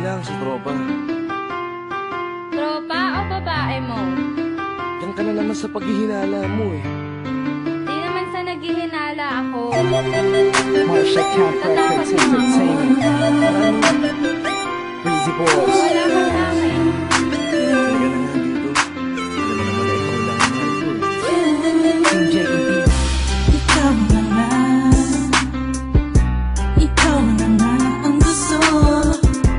lang, si Tropa. Tropa o babae mo? Yan ka na naman sa paghihinala mo eh. Di naman sa naghihinala ako. Marsha Camp Records Entertainment. Breezy Boys. Wala ka sa akin. Talaga na nga dito. Hindi naman na ikaw lang ang mahal ko eh. Team JEP. Ikaw na nga. Ikaw na nga ang gusto.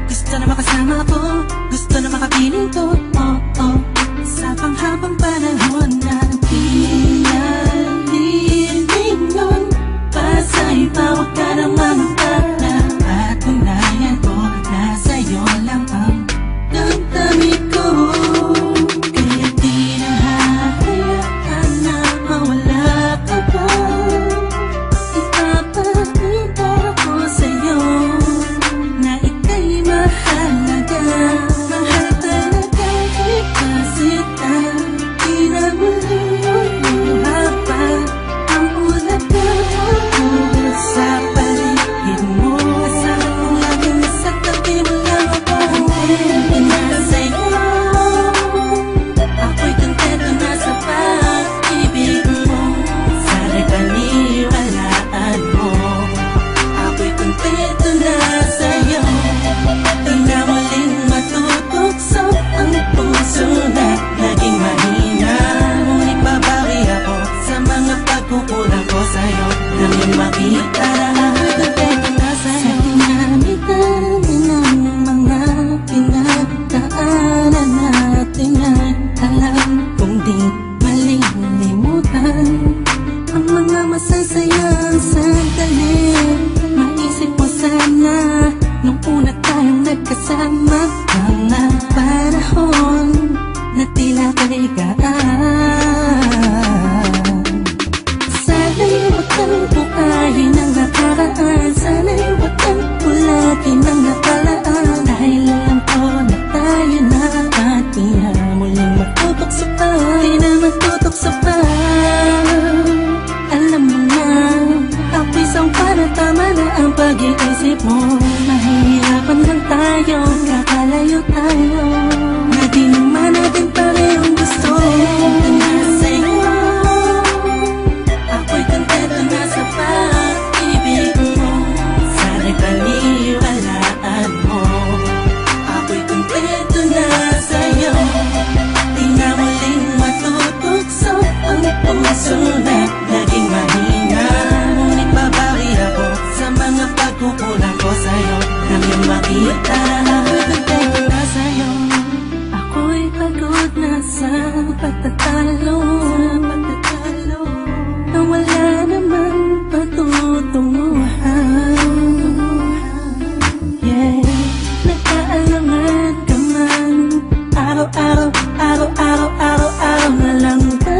Gusto na makasama ko. Gusto na makapiling ko. Oh, oh. Sa panghabang panahon na pinalilingon. Pasa'y tawag ka naman para patunayan ko na sa'yo lang ang damdamin ko. Kaya di na hahayaan na mawala ka pa. Ipapakita ko sa'yo na ika'y mahalaga. Mahal talaga kita sita. Di na muling haba ang ulaga sa paligid mo. Kasama kong laging nasa tabi mo lang ako. Kontento na sa'yo. Ako'y kontento na sa pag-ibig mo. Sana'y paniwalaan mo. Ako'y kontento na sa'yo. Di na muling matutukso ang puso na naging mahina. Ngunit babawi ako sa mga pagkukulang ko sa'yo. Nang yung makita na ako'y kontento na sa'yo. Sa dinami-dami ng mga pinagdaanan natin ay alam kong di malilimutan ang mga masasayang sandali. Maisip mo sana nung una tayong nagkasama. Mga panahon na tila kaligaan. Sana'y huwag kang bukayin ang nakaraan. Sana'y huwag kang ulagin ang nakalaan. Dahil alam ko na tayo na at di na muling matutokso pa. Di na matutokso pa. Alam mo na ako'y sangpa na tama na ang pag-iisip mo. Mahihirapan lang tayo, kakalayo tayo. Na di naman natin parehong gusto. Kontento na sa'yo. Ako'y kontento na sa pag-ibig mo. Sana'y paniwalaan mo. Ako'y kontento na sa'yo. Di na muling matutukso ang puso na naging mahina. Ngunit babawi ako sa mga pagkukulang ko sa'yo. Nang yung makita na ako'y kontento na sa'yo. Ako'y pagod na sa pagtatalo. Na wala namang patutunguhan. Yeah, nagkaalangan ka man. Araw-araw, araw-araw, araw-araw na lang ba?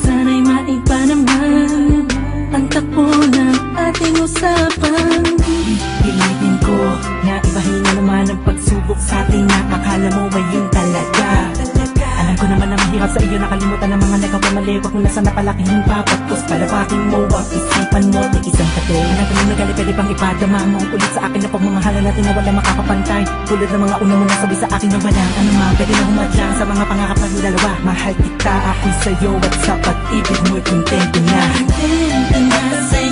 Sana'y maiba naman ang takbo ng ating usapan. Pilitin ko na ibahin na naman ang pagsubok sa atin na akala mo ba yun talaga? Alam ko naman na mahirap sa iyo nakalimutan ang mga nagkawamali. Huwag mo na sana palakihin pa. Pagkos palabakin mo ang isipan mo. Di isang kate. Alam ko na gali pwede pang ipadama mo ang ulit sa akin na pagmamahala natin na wala makakapantay. Tulad ng mga una mo nasabi sa akin na walang anuman. Pwede na humadlang sa mga pangarap na dalawa. Mahal kita ako'y sa'yo at sa pag-ibig mo'y kontento na. Kontento na sa'yo.